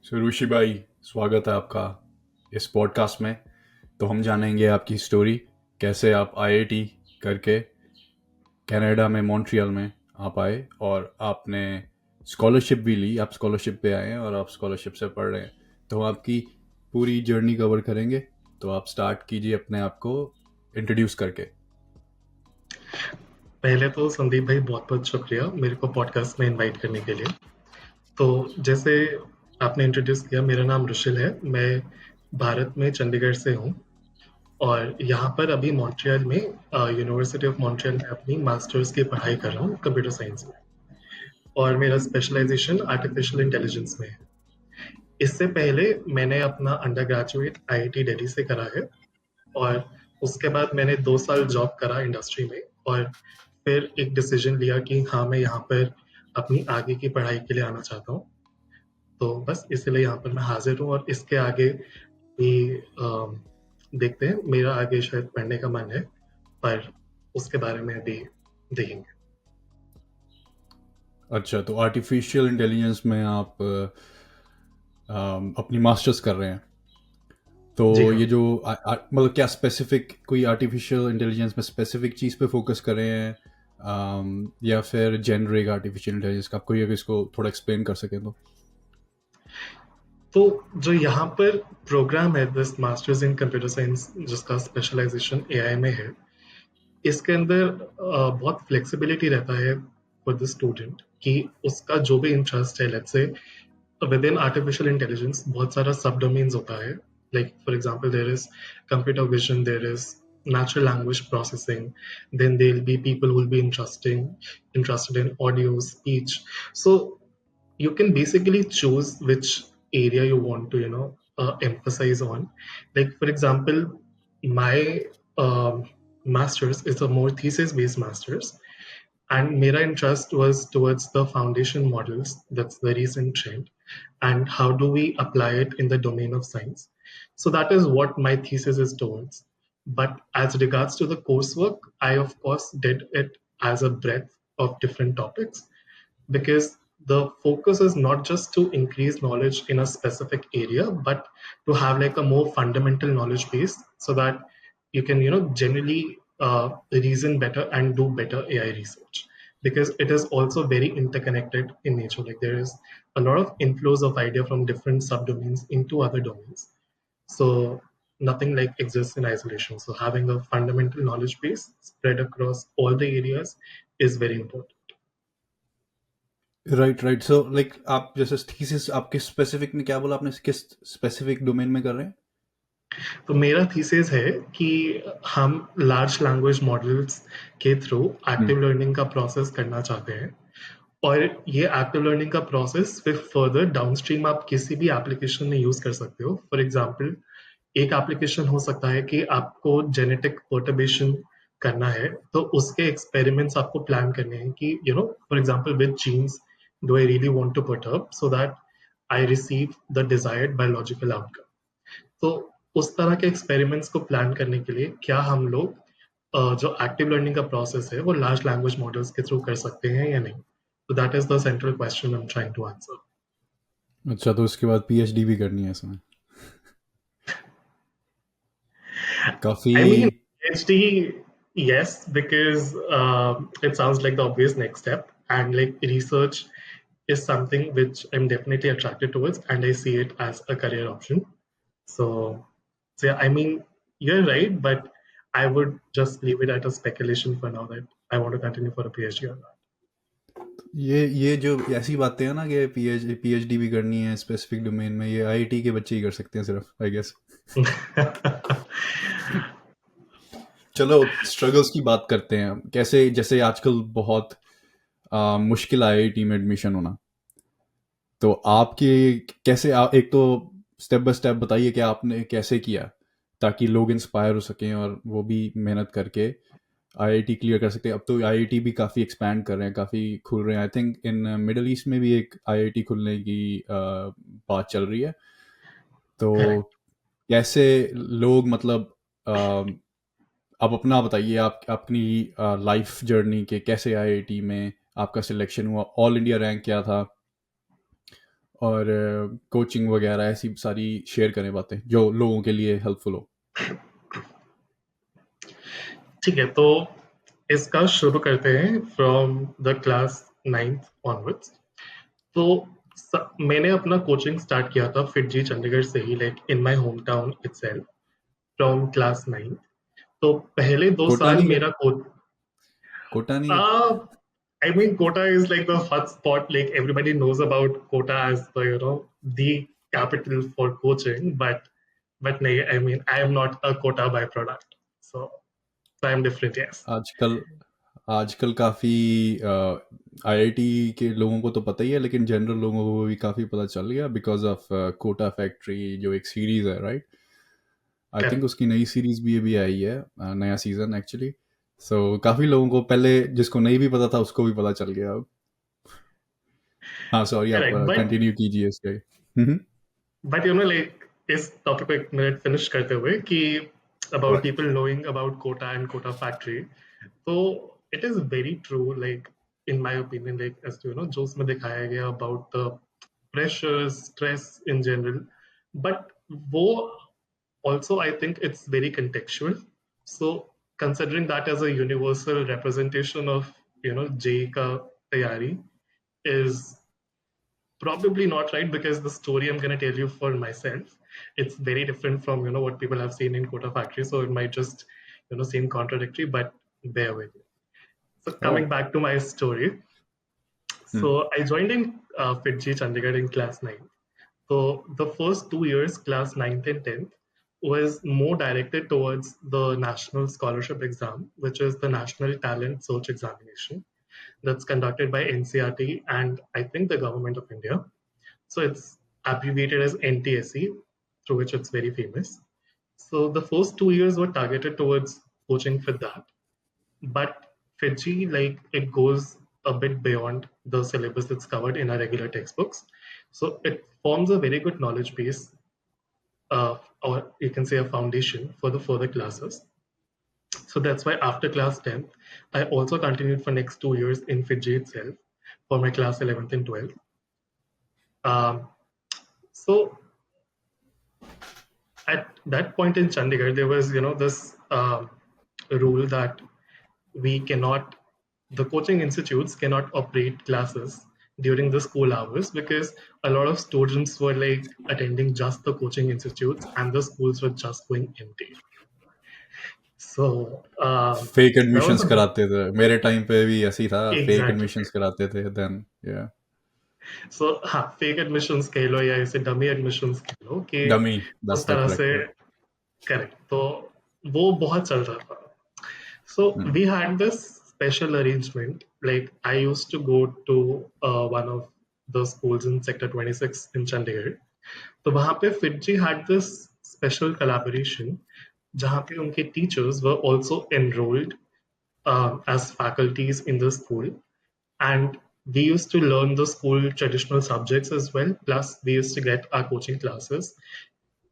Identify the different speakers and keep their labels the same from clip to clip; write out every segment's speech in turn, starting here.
Speaker 1: ऋषि भाई, स्वागत है आपका इस पॉडकास्ट में। तो हम जानेंगे आपकी स्टोरी, कैसे आप आईआईटी करके कनाडा में मॉन्ट्रियल में आप आए और आपने स्कॉलरशिप भी ली। आप स्कॉलरशिप पे आए हैं और आप स्कॉलरशिप से पढ़ रहे हैं। तो हम आपकी पूरी जर्नी कवर करेंगे। तो आप स्टार्ट कीजिए अपने आप को इंट्रोड्यूस करके।
Speaker 2: पहले तो संदीप भाई बहुत बहुत शुक्रिया मेरे को पॉडकास्ट में इनवाइट करने के लिए। तो जैसे आपने इंट्रोड्यूस किया, मेरा नाम रुशिल है। मैं भारत में चंडीगढ़ से हूँ और यहाँ पर अभी मॉन्ट्रियल में यूनिवर्सिटी ऑफ मॉन्ट्रियल में अपनी मास्टर्स की पढ़ाई कर रहा हूँ कंप्यूटर साइंस में। और मेरा स्पेशलाइजेशन आर्टिफिशियल इंटेलिजेंस में है। इससे पहले मैंने अपना अंडर ग्रेजुएट आईआईटी दिल्ली से करा है और उसके बाद मैंने 2 साल जॉब करा इंडस्ट्री में। और फिर एक डिसीजन लिया कि हाँ, मैं यहाँ पर अपनी आगे की पढ़ाई के लिए आना चाहता हूँ। तो बस इसलिए यहाँ पर मैं हाजिर हूँ और इसके आगे भी देखते हैं। मेरा आगे शायद पढ़ने का मन है, पर उसके बारे में अभी देखेंगे।
Speaker 1: अच्छा, तो आर्टिफिशियल इंटेलिजेंस में आप अपनी मास्टर्स कर रहे हैं। तो
Speaker 2: जी
Speaker 1: ये
Speaker 2: हाँ।
Speaker 1: जो मतलब क्या स्पेसिफिक कोई आर्टिफिशियल इंटेलिजेंस में स्पेसिफिक चीज़ पे फोकस कर रहे हैं, या फिर जेनरिक आर्टिफिशियल इंटेलिजेंस का? आप कोई अगर इसको थोड़ा एक्सप्लेन कर सकें तो।
Speaker 2: तो जो यहाँ पर प्रोग्राम है, this masters in computer science, जिसका स्पेशलाइजेशन एआई में है, इसके अंदर बहुत फ्लेक्सिबिलिटी रहता है फॉर द स्टूडेंट कि उसका जो भी इंटरेस्ट है, let's say with in artificial intelligence बहुत सारा सब डोमेन्स होता है। Like for example, there is computer vision, there is natural language processing, then there'll be people who will be interested in audio, speech. So you can basically choose which area you want to emphasize on. Like for example, my masters is a more thesis based masters, and mera interest was towards the foundation models. That's the recent trend, and how do we apply it in the domain of science. So that is what my thesis is towards. But as regards to the coursework, I of course did it as a breadth of different topics, because the focus is not just to increase knowledge in a specific area, but to have like a more fundamental knowledge base, so that you can generally reason better and do better AI research, because it is also very interconnected in nature. Like there is a lot of inflows of idea from different subdomains into other domains. So nothing like exists in isolation. So having a fundamental knowledge base spread across all the areas is very important.
Speaker 1: Right right. So like आप जैसे thesis आपके specific में क्या बोला आपने, किस specific domain में कर रहे हैं?
Speaker 2: तो मेरा थीसिस है कि हम लार्ज लैंग्वेज मॉडल्स के थ्रू
Speaker 1: हम्म।
Speaker 2: एक्टिव लर्निंग का प्रोसेस करना चाहते हैं। और ये एक्टिव लर्निंग का प्रोसेस फिर फर्दर डाउनस्ट्रीम आप किसी भी एप्लीकेशन में यूज कर सकते हो। फॉर एग्जांपल, एक एप्लीकेशन हो सकता है कि आपको जेनेटिक पर्टर्बेशन करना है, तो उसके एक्सपेरिमेंट्स आपको प्लान करने हैं कि for example, which genes do I really want to perturb so that I receive the desired biological outcome. तो उस तरह के एक्सपेरिमेंट्स को प्लान करने के लिए क्या हम लोग जो एक्टिव लर्निंग का प्रोसेस है वो लार्ज लैंग्वेज मॉडल्स के थ्रू कर सकते हैं या नहीं। तो that is the central question I am trying to answer.
Speaker 1: अच्छा, तो उसके बाद पीएचडी भी करनी है इसमें? काफ़ी।
Speaker 2: I mean, PhD, yes, because it sounds like the obvious next step, and like research is something which I'm definitely attracted towards, and I see it as a career option. So, so yeah, I mean, you're right, but I would just leave it at a speculation for now that I want to continue for a PhD or
Speaker 1: ये जो ऐसी बातें हैं ना कि PhD भी करनी है स्पेसिफिक डोमेन में, ये आईआईटी के बच्चे ही कर सकते हैं सिर्फ, आई गेस।
Speaker 2: not.
Speaker 1: चलो, स्ट्रगल्स की बात करते हैं। कैसे, जैसे आजकल बहुत मुश्किल है आईआईटी में एडमिशन होना। तो आपके कैसे एक तो स्टेप बाय स्टेप बताइए कि आपने कैसे किया, ताकि लोग इंस्पायर हो सकें और वो भी मेहनत करके आईआईटी क्लियर कर सकते हैं। अब तो आईआईटी भी काफ़ी एक्सपैंड कर रहे हैं, काफ़ी खुल रहे हैं। I think in middle east में भी एक आईआईटी खुलने की बात चल रही है। तो
Speaker 2: Correct.
Speaker 1: कैसे लोग, मतलब आप अपना बताइए, आप अपनी लाइफ जर्नी के कैसे आईआईटी में आपका सिलेक्शन हुआ, ऑल इंडिया रैंक क्या था, और कोचिंग वगैरह ऐसी सारी शेयर करें बातें जो लोगों के लिए हेल्पफुल हो।
Speaker 2: ठीक है, तो इसका शुरू करते हैं from the class 9th onwards. तो मैंने अपना कोचिंग स्टार्ट किया था फिटजी चंडीगढ़ से ही, like in my home town itself, from class 9। तो पहले 2 साल
Speaker 1: कोटा नहीं
Speaker 2: मेरा
Speaker 1: गए? कोटा नहीं गए?
Speaker 2: uh, I mean, Kota is like the hot spot. Like everybody knows about Kota as the capital for coaching. But nahi, I mean, I am not a Kota byproduct. So I am different. Yes.
Speaker 1: आजकल आजकल काफ़ी IIT के लोगों को तो पता ही है, लेकिन जनरल लोगों को भी काफ़ी पता चल गया बिकॉज ऑफ कोटा फैक्ट्री जो एक सीरीज़ है, राइट? I think
Speaker 2: Correct.
Speaker 1: उसकी नई सीरीज़ भी अभी आई है, नया सीज़न एक्चुअली। सो काफ़ी लोगों को पहले जिसको नहीं भी पता था उसको भी पता चल गया अब। हाँ, सॉरी, आप
Speaker 2: Correct. But
Speaker 1: कंटिन्यू कीजिए इसके।
Speaker 2: but like इस टॉपिक को एक मिनट फिनिश करते हुए कि about people knowing about Kota and Kota factory. So it is very true, like in my opinion, like as to जो उसमें दिखाया गया about the pressures, stress in general. But वो also I think it's very contextual. So considering that as a universal representation of JEE का तैयारी is probably not right, because the story I'm going to tell you for myself, it's very different from what people have seen in Kota factory, so it might just seem contradictory, but bear with me. So
Speaker 1: oh.
Speaker 2: coming back to my story, so I joined in Fitji Chandigarh in class 9. So the first 2 years, class 9th and 10th, was more directed towards the national scholarship exam, which is the National Talent Search Examination, that's conducted by NCRT and I think the government of India. So it's abbreviated as NTSE, through which it's very famous. So the first 2 years were targeted towards coaching for that. But Fiji, like, it goes a bit beyond the syllabus that's covered in our regular textbooks. So it forms a very good knowledge base, or you can say a foundation for the further classes. So that's why after class 10th, I also continued for next 2 years in Fiji itself for my class 11th and 12th. So at that point in Chandigarh, there was, this rule that we cannot, the coaching institutes cannot operate classes during the school hours, because a lot of students were like attending just the coaching institutes and the schools were just going empty. So
Speaker 1: fake
Speaker 2: that was
Speaker 1: admissions
Speaker 2: a
Speaker 1: कराते थे, मेरे time पे भी ऐसी था, fake
Speaker 2: exactly.
Speaker 1: Admissions कराते थे then. या
Speaker 2: So हाँ, फेक एडमिशंस कह लो या इसे डमी एडमिशंस कह लो कि
Speaker 1: डमी,
Speaker 2: उस
Speaker 1: दैट्स द
Speaker 2: तरह से,
Speaker 1: करेक्ट वर्ड।
Speaker 2: करेक्ट, तो वो बहुत चल रहा था. So we had this special arrangement. Like I used to go to one of the schools in Sector 26 in Chandigarh. तो वहाँ पे Fitji had this special collaboration जहाँ पे उनके teachers were also enrolled as faculties in the school, and we used to learn the school traditional subjects as well. Plus, we used to get our coaching classes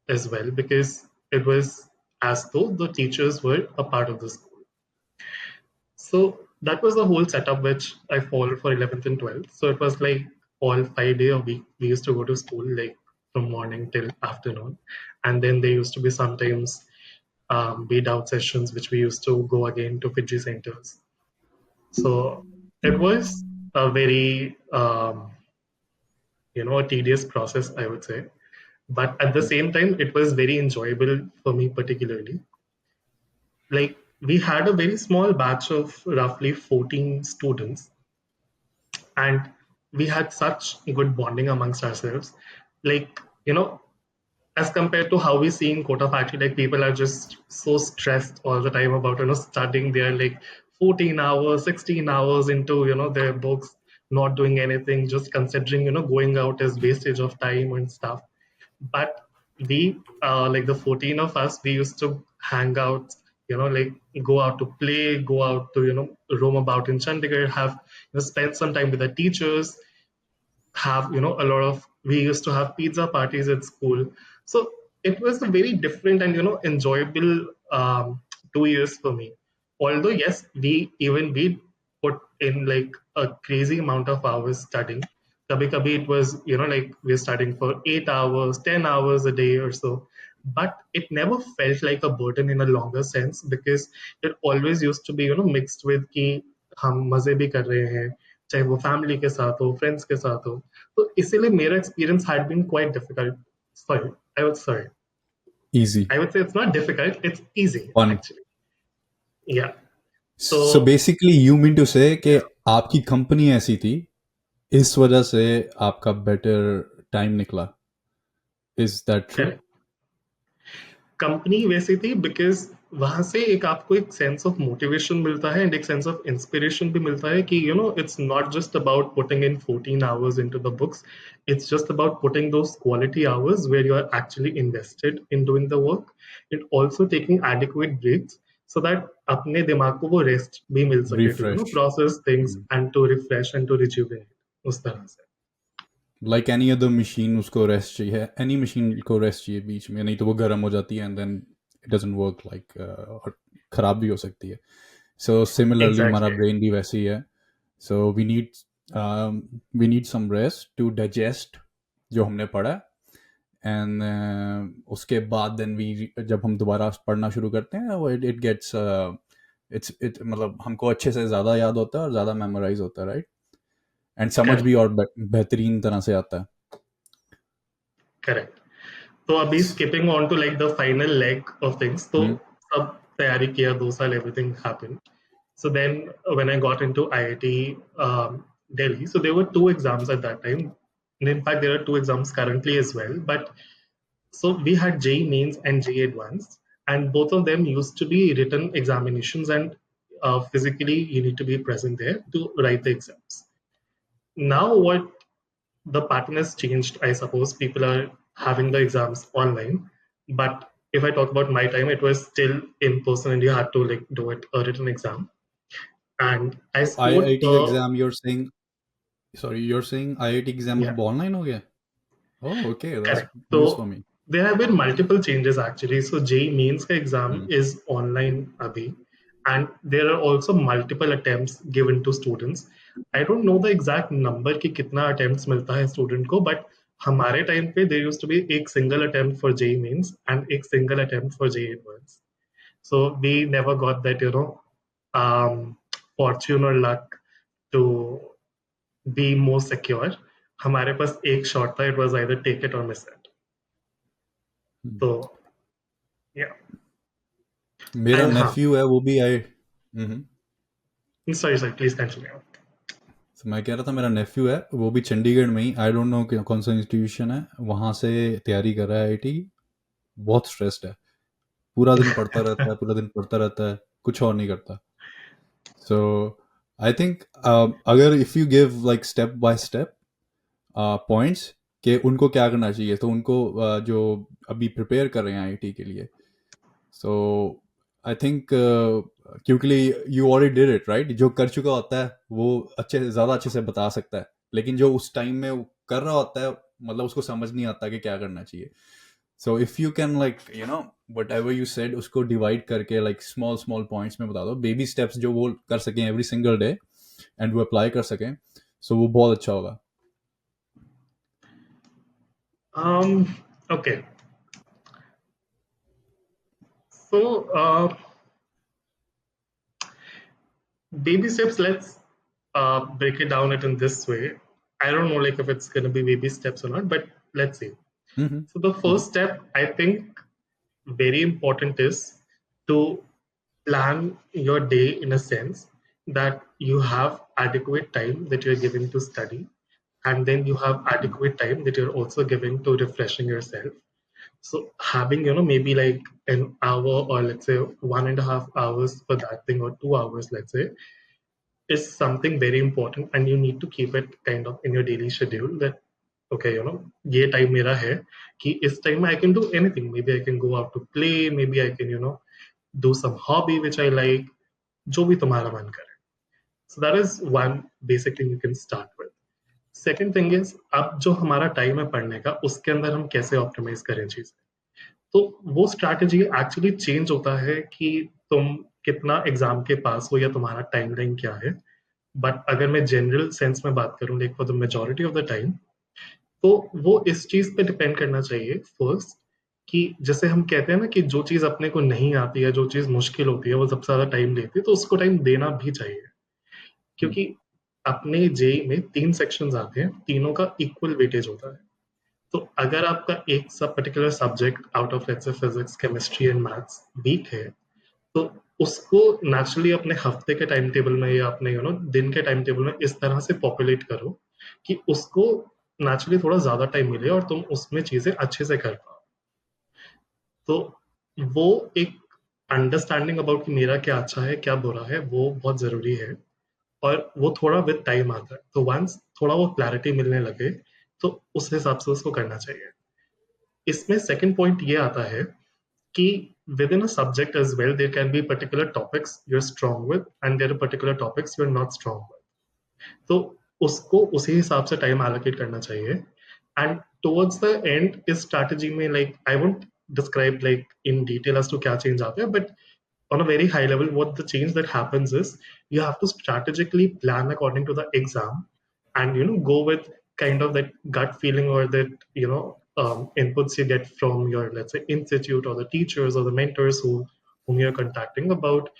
Speaker 2: as well, because it was as though the teachers were a part of the school. So that was the whole setup which I followed for 11th and 12th. So it was like all 5 day a week. We used to go to school like from morning till afternoon. And then there used to be sometimes beat out sessions, which we used to go again to Fiji centers. So it was a very, a tedious process, I would say. But at the same time, it was very enjoyable for me, particularly. Like we had a very small batch of roughly 14 students, and we had such good bonding amongst ourselves. Like, as compared to how we see in Kota factory, like people are just so stressed all the time about studying. They're like 14 hours, 16 hours into their books, not doing anything, just considering going out as wastage of time and stuff. But we, like the 14 of us, we used to hang out, like go out to play, go out to roam about in Chandigarh, have spend some time with the teachers, have a lot of, we used to have pizza parties at school. So it was a very different and enjoyable 2 years for me. Although yes, we put in like a crazy amount of hours studying, Kabhi it was, like we're studying for 8 hours, 10 hours a day or so. But it never felt like a burden in a longer sense, because it always used to be, mixed with कि हम मजे भी कर रहे हैं, चाहे वो family के साथ हो, फ्रेंड्स के साथ हो. तो इसीलिए मेरा experience had been quite difficult. Sorry, sorry.
Speaker 1: Easy.
Speaker 2: I would say it's not difficult, it's easy
Speaker 1: Fun.
Speaker 2: actually. Yeah.
Speaker 1: So
Speaker 2: So
Speaker 1: basically you mean to say कि
Speaker 2: yeah,
Speaker 1: आपकी कंपनी ऐसी थी, इस वजह से आपका बेटर टाइम निकला. Is that true?
Speaker 2: correct. Company वैसी थी बिकॉज वहां से एक आपको एक सेंस ऑफ मोटिवेशन मिलता है एंड एक सेंस ऑफ इंस्पिरेशन भी मिलता है कि it's not just about putting in 14 hours into the books. It's just about putting those quality hours where you are actually invested in doing the work and also taking adequate breaks so that अपने दिमाग को वो rest भी मिल सके to
Speaker 1: Refresh.
Speaker 2: Process things and to refresh and to rejuvenate उस तरह से.
Speaker 1: लाइक एनी अदर मशीन उसको रेस्ट चाहिए, एनी मशीन को रेस्ट चाहिए बीच में, नहीं तो वो गर्म हो जाती है and then it doesn't work, like खराब भी हो सकती है. सो सिमिलरली हमारा
Speaker 2: एग्जैक्टली.
Speaker 1: ब्रेन भी वैसे ही है. So we need some rest to digest जो हमने पढ़ा. एंड उसके बाद देन वी जब हम दोबारा पढ़ना शुरू करते हैं वो इट गेट्स इट मतलब हमको अच्छे से ज़्यादा याद होता है और ज़्यादा मेमोराइज होता है, राइट? एंड समझ भी
Speaker 2: करेक्ट.
Speaker 1: और बेहतरीन तरह से आता है.
Speaker 2: करेक्ट. तो अभी skipping on to like the final leg of things. तो
Speaker 1: हम्म.
Speaker 2: सब तैयारी किया, 2 साल everything happened. So then when I got into IIT Delhi, so there were 2 exams at that time. And in fact, there are 2 exams currently as well. But so we had JEE Mains and JEE Advanced, and both of them used to be written examinations, and physically you need to be present there to write the exams. Now what the pattern has changed, I suppose. People are having the exams online. But if I talk about my time, it was still in person and you had to like do it a written exam. And I
Speaker 1: तो
Speaker 2: scored
Speaker 1: IIT exam you're saying, sorry, you're saying IIT exam
Speaker 2: yeah,
Speaker 1: अब online हो गया? Oh, okay, that's
Speaker 2: correct.
Speaker 1: news for
Speaker 2: So
Speaker 1: me.
Speaker 2: there have been multiple changes actually. So JEE Mains ka exam
Speaker 1: Hmm.
Speaker 2: is online abhi, and there are also multiple attempts given to students. I don't know the exact number कि कितना attempts मिलता है student को, but हमारे time पे there used to be एक single attempt for JEE Mains and एक single attempt for JEE Advanced. So we never got that, um, fortune or luck to be more secure. हमारे पास एक shot था, it was either take it or miss it.
Speaker 1: Hmm.
Speaker 2: So yeah.
Speaker 1: मेरा
Speaker 2: And हाँ,
Speaker 1: नेफ्यू है वो भी आई. हम्म.
Speaker 2: sorry, please continue.
Speaker 1: तो मैं कह रहा था मेरा नेफ्यू है वो भी चंडीगढ़ में ही, आई डोंट नो कौन सा इंस्टीट्यूशन है, वहाँ से तैयारी कर रहा है आईआईटी. बहुत स्ट्रेस्ड है, पूरा दिन पढ़ता रहता है, पूरा दिन पढ़ता रहता है, कुछ और नहीं करता. सो आई थिंक अगर if you give like step by step points कि उनको क्या करना चाहिए, तो उनको जो अभी प्रिपेयर कर रहे हैं आईआईटी के लिए, सो आई थिंक क्योंकि you already did it right, जो कर चुका होता है वो ज़्यादा अच्छे से बता सकता है, लेकिन जो उस टाइम में वो कर रहा होता है मतलब उसको समझ नहीं आता कि क्या करना चाहिए. So if you can like what ever you said उसको डिवाइड करके लाइक स्मॉल स्मॉल पॉइंट्स में बता दो, बेबी स्टेप्स जो वो कर सकें एवरी सिंगल डे एंड वो अप्लाई कर सकें, सो वो बहुत अच्छा होगा.
Speaker 2: Okay. So, baby steps, let's break it down it in this way. I don't know like if it's going to be baby steps or not, but let's see.
Speaker 1: Mm-hmm.
Speaker 2: So the
Speaker 1: Mm-hmm.
Speaker 2: first step, I think, very important is to plan your day in a sense that you have adequate time that you're giving to study, and then you have adequate time that you're also giving to refreshing yourself. So having, maybe like an hour or let's say 1.5 hours for that thing or 2 hours, let's say, is something very important, and you need to keep it kind of in your daily schedule that okay, ये time मेरा है कि इस time में I can do anything. Maybe I can go out to play, maybe I can, do some hobby which I like, जो भी तुम्हारा मन करे. So that is one basic thing you can start with. Second thing is अब जो हमारा time है पढ़ने का उसके अंदर हम कैसे ऑप्टिमाइज करें चीजें. तो वो स्ट्रैटेजी एक्चुअली चेंज होता है कि तुम कितना एग्जाम के पास हो या तुम्हारा टाइमलाइन क्या है. बट अगर मैं जनरल सेंस में बात करूं like for the majority of the time, तो वो इस चीज पे डिपेंड करना चाहिए फर्स्ट, कि जैसे हम कहते हैं ना कि जो चीज अपने को नहीं आती है, जो चीज मुश्किल होती है, वो सबसे ज्यादा टाइम लेती है, तो उसको टाइम देना भी चाहिए।
Speaker 1: हम्म,
Speaker 2: क्योंकि अपने जेई में 3 सेक्शंस आते हैं, तीनों का इक्वल वेटेज होता है। तो अगर आपका एक सब particular subject out of let's say physics, chemistry and maths weak है, तो उसको नेचुरली अपने हफ्ते के टाइम टेबल में या अपने दिन के टाइम टेबल में इस तरह से पॉपुलेट करो कि उसको नेचुरली थोड़ा ज्यादा टाइम मिले और तुम उसमें चीजें अच्छे से कर पाओ। तो वो एक अंडरस्टैंडिंग अबाउट कि मेरा क्या अच्छा है क्या बुरा है, वो बहुत जरूरी है। और वो थोड़ा विद टाइम आता है, तो वंस थोड़ा वो क्लैरिटी मिलने लगे, तो उस हिसाब से उसको करना चाहिए। इसमें सेकंड पॉइंट ये आता है कि within a subject as well there can be particular topics you're strong with and there are particular topics you're not strong with, तो उसको उसी हिसाब से टाइम एलोकेट करना चाहिए। एंड टुवर्ड्स द एंड इस स्ट्रैटेजी में like I won't describe like in detail as to क्या चेंज आता है, but on a very high level, what the change that happens is you have to strategically plan according to the exam, and go with kind of that gut feeling or that inputs you get from your, let's say, institute or the teachers or the mentors whom you're contacting about.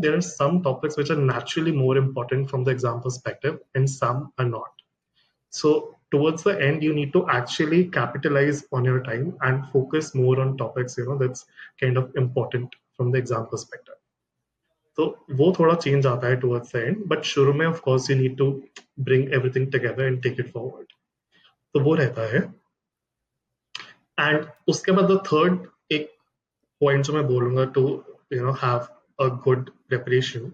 Speaker 2: There are some topics which are naturally more important from the exam perspective and some are not. So towards the end, you need to actually capitalize on your time and focus more on topics, that's kind of important from the exam perspective. तो वो थोड़ा change आता है towards the and, but शुरू में of course you need to bring everything together and take it forward. तो वो रहता है। एंड उसके बाद द थर्ड एक पॉइंट जो मैं बोलूंगा to have a good preparation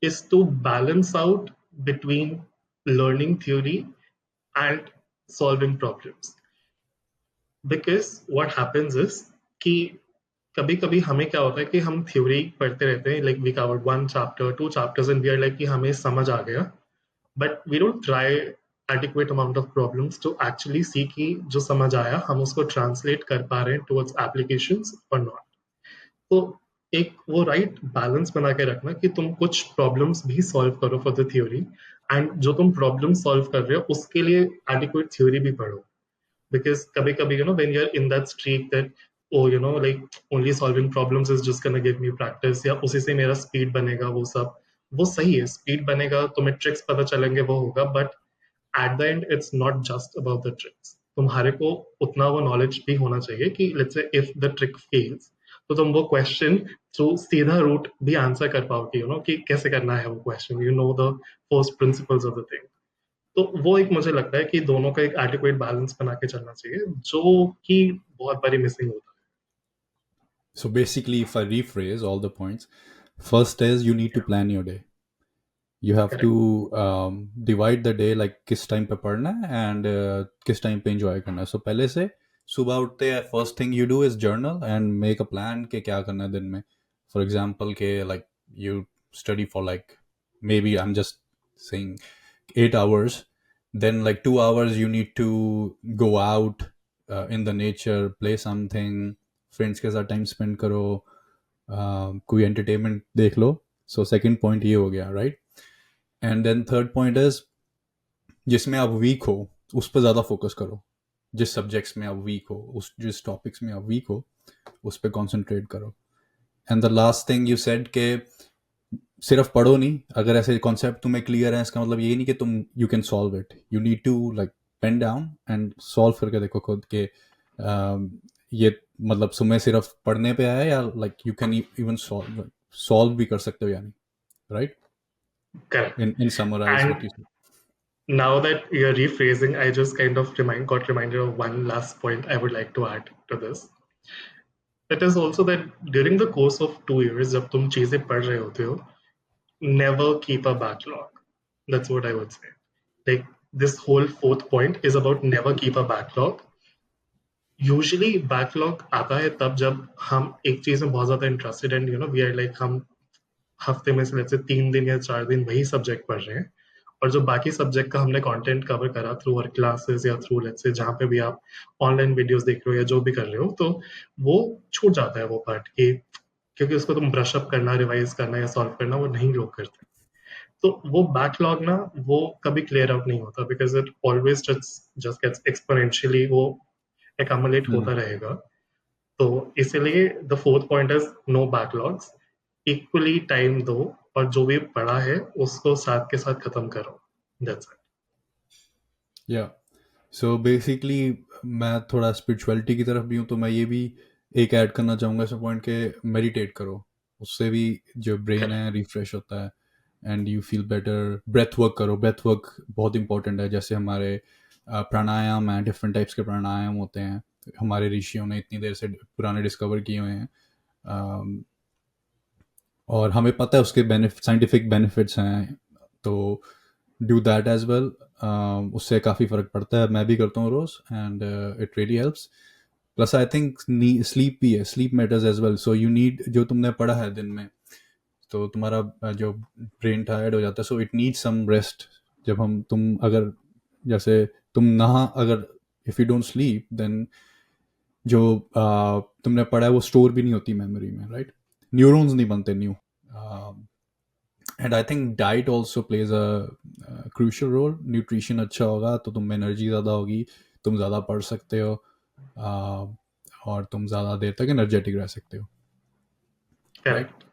Speaker 2: is to balance out between learning theory and solving problems. Because what happens is कि कभी कभी हमें क्या होता है कि हम थ्योरी पढ़ते रहते हैं, like we covered 1 chapter 2 chapters and we are like कि हमें समझ आ गया, but we don't try adequate amount of problems to actually see कि जो समझ आया हम उसको ट्रांसलेट कर पा रहे हैं towards applications or not। तो एक वो राइट बैलेंस बना के रखना कि तुम कुछ प्रॉब्लम्स भी सॉल्व करो फॉर द थ्योरी, एंड जो तुम प्रॉब्लम सॉल्व कर रहे हो उसके लिए एडिक्वेट थ्योरी भी पढ़ो। Because kabhi kabhi, when you're in that streak that, oh, like only solving problems is just gonna give me practice, या उसी से मेरा speed बनेगा, वो सब वो सही है, speed बनेगा, तुम्हें tricks पता चलेंगे, वो होगा, but at the end it's not just about the tricks। तुम्हारे को उतना वो knowledge भी होना चाहिए कि let's say if the trick fails, तो तुम वो question थ्रू सीधा रूट भी आंसर कर पाओ कि कि कैसे करना है वो question, the first principles of the thing। तो वो एक मुझे लगता है कि दोनों का एक एडिक्वेट बैलेंस बना के चलना चाहिए, जो कि बहुत बारी मिसिंग होता
Speaker 1: So basically, if I rephrase all the points, first is you need
Speaker 2: है।
Speaker 1: to plan your day. You have
Speaker 2: correct.
Speaker 1: to divide the day, like किस टाइम पे पढ़ना है and किस टाइम पे enjoy करना है. So पहले से सुबह उठते हैं, first thing you do is journal and make a plan कि क्या करना है दिन में. For example के like you study for like maybe I'm just saying 8 hours, then like 2 hours you need to go out in the nature, play something, friends के साथ time spend करो, कोई entertainment देख लो. So second point ये हो गया, right? And then third point is जिसमें आप वीक हो उस पर ज़्यादा फोकस करो. जिस सब्जेक्ट्स में आप वीक हो, उस जिस टॉपिक्स में आप वीक हो उस पर कॉन्सेंट्रेट करो. And the last thing you said के सिर्फ पढ़ो नहीं. अगर ऐसे कॉन्सेप्ट तुम्हें क्लियर है इसका मतलब ये नहीं कि तुम you can solve it. You need to like pen down and solve करके देखो खुद के ये मतलब तुम्हें सिर्फ पढ़ने पे आया या like you can even solve भी कर सकते हो या नहीं. Right.
Speaker 2: Correct.
Speaker 1: In summarize what
Speaker 2: and
Speaker 1: you said.
Speaker 2: Now that you are rephrasing, I just kind of got reminded of one last point I would like to add to this। It is also that during the course of 2 years जब तुम चीजें पढ़ रहे होते हो, never keep a backlog। That's what I would say। Like this whole fourth point is about never keep a backlog। Usually backlog आता है तब जब हम एक चीज में बहुत ज्यादा interested and we are like हम हफ्ते में से लेट्स से 3 दिन या 4 दिन वही सब्जेक्ट पढ़ रहे हैं, और जो बाकी सब्जेक्ट का हमने कंटेंट कवर करा थ्रू और क्लासेस या थ्रू लेट्स से जहाँ पे भी आप ऑनलाइन वीडियोस देख रहे हो या जो भी कर रहे हो, तो वो छूट जाता है वो पार्ट कि क्योंकि उसको तुम ब्रश अप करना, रिवाइज करना या सॉल्व करना वो नहीं लोग करते। तो वो बैकलॉग ना वो कभी क्लियर आउट नहीं होता, because it always just gets exponentially वो एक्यूमुलेट होता रहेगा। तो इसीलिए the fourth point is no backlogs, equally time दो, और जो भी पड़ा है उसको साथ के साथ खत्म करो, दैट्स इट।
Speaker 1: या सो बेसिकली मैं थोड़ा स्पिरिचुअलिटी की तरफ भी हूँ, तो मैं ये भी एक ऐड करना चाहूँगा इस पॉइंट के, मेडिटेट करो, उससे भी जो ब्रेन है
Speaker 2: करेक्ट।
Speaker 1: रिफ्रेश होता है and you feel better. Breath work करो, ब्रेथ वर्क बहुत इंपॉर्टेंट है, जैसे हमारे प्राणायाम हैं, डिफरेंट टाइप्स के प्राणायाम होते हैं, हमारे ऋषियों ने इतनी देर से पुराने डिस्कवर किए हुए हैं। um, और हमें पता है उसके साइंटिफिक बेनिफिट्स हैं, तो डू दैट एज वेल। उससे काफ़ी फ़र्क पड़ता है, मैं भी करता हूँ रोज़ and it really helps. Plus I think sleep भी है, sleep matters as well. So you need, जो तुमने पढ़ा है दिन में, तो तुम्हारा जो ब्रेन टायर्ड हो जाता है, so it need some rest. जब हम तुम अगर जैसे तुम नहा अगर if you don't sleep then जो तुमने पढ़ा है वो स्टोर भी नहीं होती मेमोरी में, राइट? न्यूरॉन्स नहीं बनते new. And I think diet also plays a crucial role. Nutrition अच्छा होगा तो तुम में एनर्जी ज़्यादा होगी, तुम ज़्यादा पढ़ सकते हो, और तुम ज़्यादा देर तक एनर्जेटिक रह सकते हो, राइट?
Speaker 2: करेक्ट।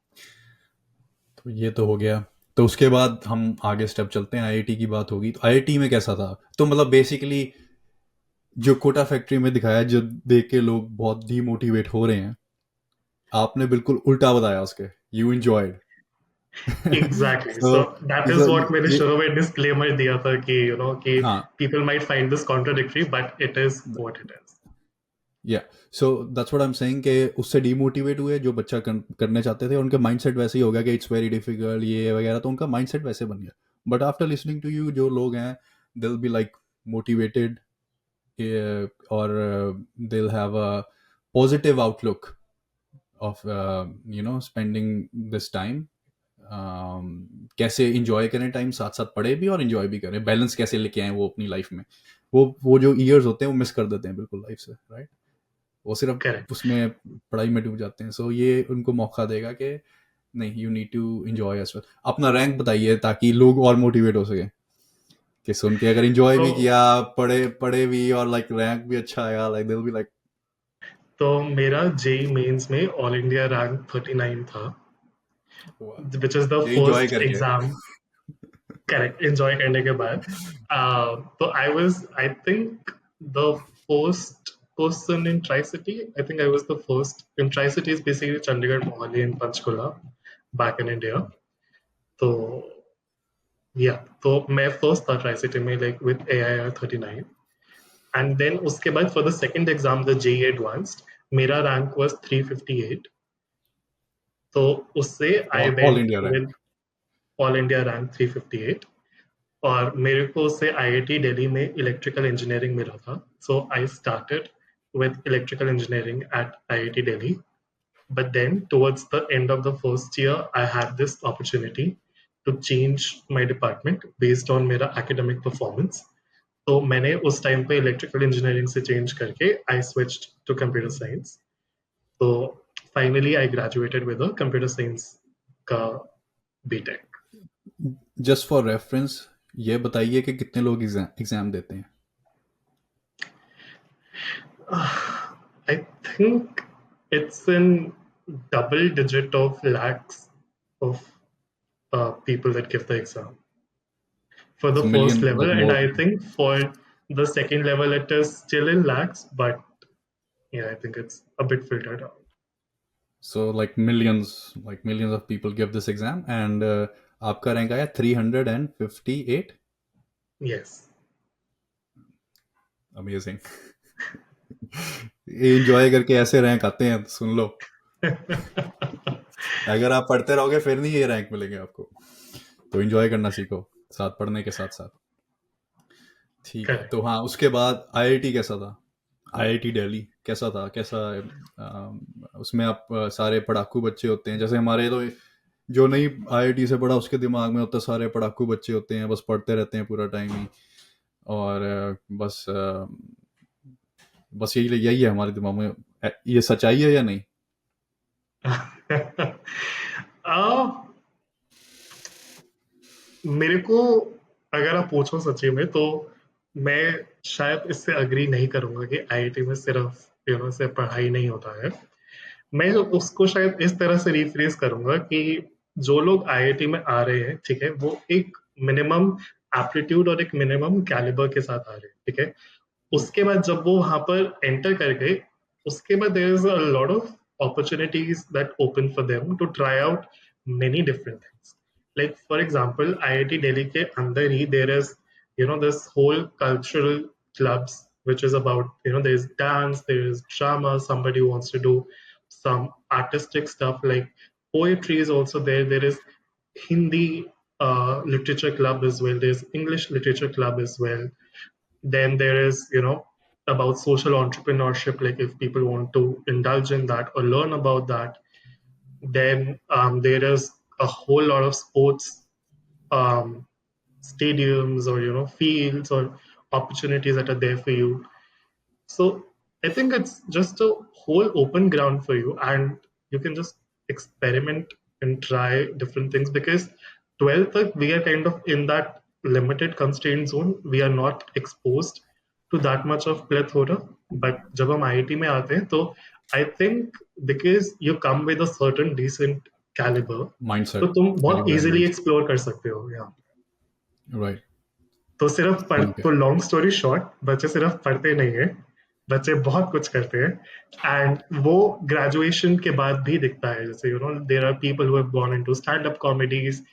Speaker 1: तो ये तो हो गया। तो उसके बाद हम आगे स्टेप चलते हैं, आईआईटी की बात होगी। तो आईआईटी में कैसा था? तो मतलब बेसिकली जो कोटा फैक्ट्री में दिखाया, जो देख के लोग बहुत डीमोटिवेट हो रहे हैं, आपने बिल्कुल उल्टा बताया उसके, you enjoyed.
Speaker 2: Exactly,
Speaker 1: so
Speaker 2: so that is what मैंने
Speaker 1: ये
Speaker 2: शुरू में डिस्क्लेमर दिया था कि कि
Speaker 1: हाँ,
Speaker 2: people might find this contradictory, but it is what it is.
Speaker 1: या so that's what I am saying कि उससे डीमोटिवेट हुए जो बच्चा करने चाहते थे, उनका माइंडसेट वैसे ही हो गया कि इट्स वेरी डिफिकल्ट ये वगैरह, तो उनका माइंडसेट वैसे बन गया। But after listening to you, जो लोग हैं they will be like motivated, और they will have a positive outlook of spending this time. कैसे इंजॉय करें टाइम, साथ साथ पढ़े भी और इंजॉय भी करें, बैलेंस कैसे लेके आए वो अपनी लाइफ में। वो जो ईयर्स होते हैं वो मिस कर देते हैं बिल्कुल लाइफ से, राइट? वो सिर्फ
Speaker 2: करेक्ट।
Speaker 1: उसमें पढ़ाई में डूब जाते हैं। सो ये उनको मौका देगा कि नहीं, you need to enjoy as well. अपना रैंक बताइए ताकि लोग और मोटिवेट हो सके, कि सुन के अगर एंजॉय
Speaker 2: तो
Speaker 1: भी किया, पढ़े पढ़े भी, और लाइक रैंक भी अच्छा आया, like they will be like
Speaker 2: तो मेरा जेई मेंस में ऑल इंडिया रैंक 39 था, विच इज द
Speaker 1: ये एंजॉय
Speaker 2: फर्स्ट
Speaker 1: करके।
Speaker 2: एग्जाम। करेक्ट, एंजॉय करने के बाद तो I think the first person in Tri-City. I think I was the first in Tri-City is basically Chandigarh, Mohali and Panchkula back in India. So yeah, तो मैं first था Tri-City में, like with AIR 39, and then उसके बाद for the second exam the JEE Advanced मेरा rank was 358, तो उससे I
Speaker 1: all
Speaker 2: went
Speaker 1: India rank.
Speaker 2: with all India rank 358, और मेरे को उससे IIT दिल्ली में इलेक्ट्रिकल इंजीनियरिंग मिला था, so I started with electrical engineering at IIT Delhi. But then, towards the end of the first year, I had this opportunity to change my department based on मेरा academic performance. तो मैंने उस time पे electrical engineering से change करके I switched to computer science. तो finally I graduated with a computer science का BTech.
Speaker 1: Just for reference, ये बताइए कि कितने लोग एग्जाम देते हैं?
Speaker 2: I think it's in double digit of lakhs of people that give the exam for the first
Speaker 1: million,
Speaker 2: level,
Speaker 1: like
Speaker 2: and
Speaker 1: more?
Speaker 2: I think for the second level it is still in lakhs, but yeah, I think it's a bit filtered out.
Speaker 1: So like millions of people give this exam, and आपका rank आया 358।
Speaker 2: Yes.
Speaker 1: Amazing. ये enjoy करके ऐसे rank आते हैं, सुन लो। अगर आप पढ़ते रहोगे फिर नहीं ये रैंक मिलेंगे आपको, तो एंजॉय करना सीखो साथ पढ़ने के साथ साथ। ठीक है,
Speaker 2: Correct.
Speaker 1: तो हाँ, उसके बाद आईआईटी कैसा था? आईआईटी दिल्ली कैसा था? कैसा उसमें आप सारे पढ़ाकू बच्चे होते हैं, जैसे हमारे तो जो नहीं आईआईटी से पढ़ा उसके दिमाग में होता है सारे पढ़ाकू बच्चे होते हैं, बस पढ़ते रहते हैं पूरा टाइम ही, और बस यही यही है हमारे दिमाग में। ये सच्चाई है या नहीं?
Speaker 2: uh, मेरे को अगर आप पूछो सच्ची में तो मैं शायद इससे अग्री नहीं करूंगा कि आईआईटी में सिर्फ से पढ़ाई नहीं होता है। मैं उसको शायद इस तरह से रिफ्रेज करूंगा कि जो लोग आईआईटी में आ रहे हैं, ठीक है, वो एक मिनिमम एप्टीट्यूड और एक मिनिमम कैलिबर के साथ आ रहे हैं, ठीक है। उसके बाद जब वो वहां पर एंटर कर गए, उसके बाद there is a lot of opportunities that open for them to try out many different things. Like for example, IIT Delhi के अंदर ही there is this whole cultural clubs which is about there is dance, there is drama, somebody who wants to do some artistic stuff like poetry is also there. There is Hindi literature club as well. There's English literature club as well. Then there is about social entrepreneurship, like if people want to indulge in that or learn about that. Then there is a whole lot of sports um, stadiums or fields or opportunities that are there for you. So I think it's just a whole open ground for you, and you can just experiment and try different things because 12th we are kind of in that limited constraint zone. We are not exposed to that much of plethora. But जब हम IIT में आते हैं तो I think because you come with a certain decent caliber, तो
Speaker 1: mindset,
Speaker 2: तुम बहुत
Speaker 1: caliber and
Speaker 2: easily
Speaker 1: mindset.
Speaker 2: explore कर सकते हो या
Speaker 1: राइट।
Speaker 2: तो सिर्फ पढ़
Speaker 1: ठीक है।
Speaker 2: तो लॉन्ग स्टोरी शॉर्ट बच्चे सिर्फ पढ़ते नहीं है, बच्चे बहुत कुछ करते हैं एंड वो ग्रेजुएशन के बाद भी दिखता है। जैसे there are people who have gone into stand up comedies,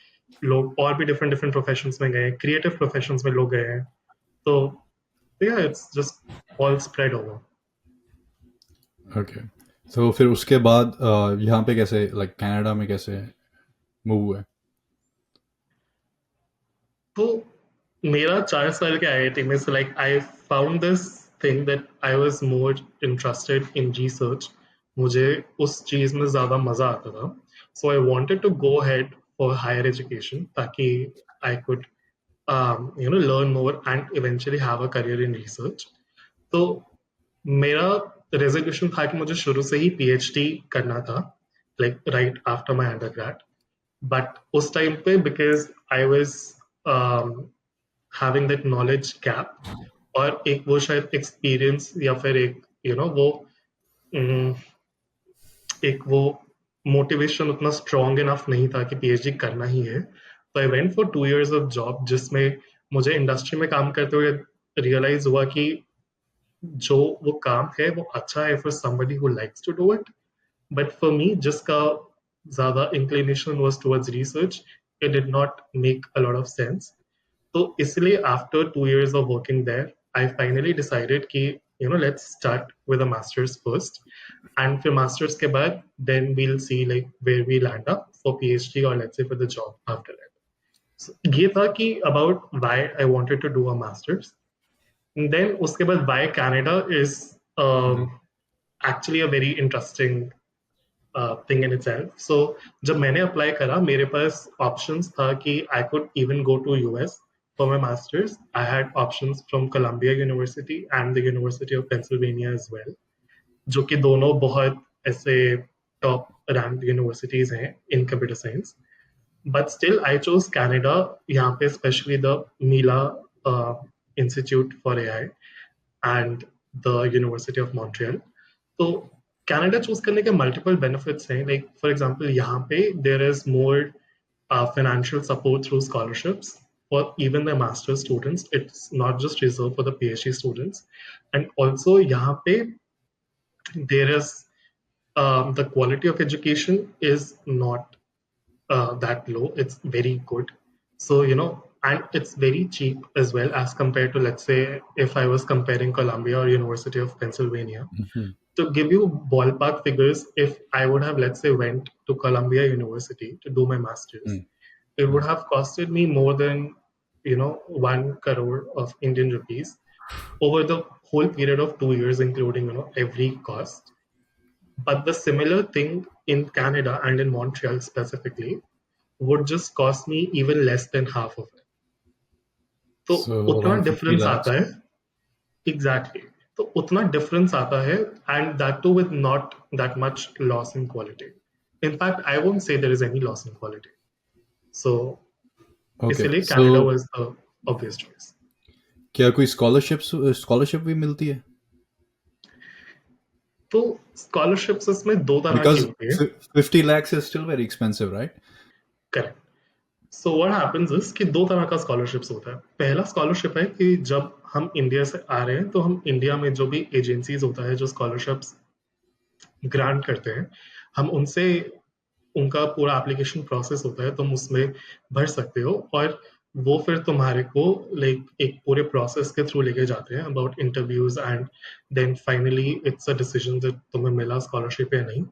Speaker 2: लोग और भी डिफरेंट डिफरेंट प्रोफेशंस में गए, क्रिएटिव प्रोफेशंस में लोग गए हैं। तो या it's just all spread over.
Speaker 1: Okay. तो फिर उसके बाद यहाँ पे कैसे, लाइक कनाडा में कैसे मूव हुए?
Speaker 2: तो मेरा 4 साल के आईआईटी में से like I found this thing that I was more interested in research. मुझे उस चीज में ज्यादा मजा आता था, so I wanted to go ahead for higher education ताकि I could learn more and eventually have a career in research. तो मेरा रेजोल्यूशन था कि मुझे शुरू से ही पीएचडी करना था, like right after my undergrad. But उस टाइम पे because I was having that knowledge gap और एक वो शायद एक्सपीरियंस या फिर एक वो um, एक वो मोटिवेशन उतना स्ट्रॉन्ग इनफ नहीं था कि पीएचडी करना ही है। तो I went for 2 years of job जिसमें मुझे इंडस्ट्री में काम करते हुए रियलाइज हुआ कि जो वो काम है वो अच्छा है for somebody who likes to do it, but for me जिसका ज्यादा inclination was towards research, it did not make a lot of sense. तो इसलिए after 2 years of working there, I finally decided कि let's start with a master's first, and फिर master's के बाद then we'll see like where we land up for PhD or let's say for the job after that. So, ये था कि about why I wanted to do a master's. And then उसके बाद why Canada is actually a very interesting thing in itself. So जब मैंने apply करा मेरे पास options था कि I could even go to US for my masters. I had options from Columbia University and the University of Pennsylvania as well, जो कि दोनों बहुत ऐसे top ranked universities हैं in computer science. But still I chose Canada, यहाँ पे especially the Mila Institute for AI and the University of Montreal. तो Canada choose करने के मल्टीपल बेनिफिट्स हैं, लाइक फॉर एग्जांपल यहाँ पे there is more financial support through scholarships for even the master's students. It's not just reserved for the PhD students. And also यहाँ पे there is the quality of education is not that low. It's very good. So, and it's very cheap as well as compared to, let's say, if I was comparing Columbia or University of Pennsylvania. To give you ballpark figures, if I would have, let's say, went to Columbia University to do my master's, it would have costed me more than 1 crore of Indian rupees over the whole period of 2 years, including every cost. But the similar thing in Canada and in Montreal specifically would just cost me even less than half of it. तो
Speaker 1: so
Speaker 2: उतना
Speaker 1: around 50
Speaker 2: difference आता
Speaker 1: lakhs।
Speaker 2: है। Exactly exactly. तो उतना difference आता है and that too with not that much loss in quality. In fact, I won't say there is any loss in quality. So
Speaker 1: okay,
Speaker 2: इसीलिए
Speaker 1: so
Speaker 2: Canada was the obvious choice.
Speaker 1: क्या कोई scholarship भी मिलती है?
Speaker 2: तो scholarships इसमें दो तरह की
Speaker 1: बिकॉज
Speaker 2: होती है।
Speaker 1: 50 lakhs is still very expensive, right?
Speaker 2: Correct. So what happens is कि दो तरह का स्कॉलरशिप्स होता है। पहला स्कॉलरशिप है कि जब हम इंडिया से आ रहे हैं तो हम इंडिया में जो भी एजेंसीज होता है जो स्कॉलरशिप्स ग्रांट करते हैं, हम उनसे उनका पूरा एप्लीकेशन प्रोसेस होता है, तुम उसमें भर सकते हो और वो फिर तुम्हारे को लाइक एक पूरे प्रोसेस के थ्रू लेके जाते हैं about interviews and then finally it's a decision that तुम्हें मिला स्कॉलरशिप या नहीं।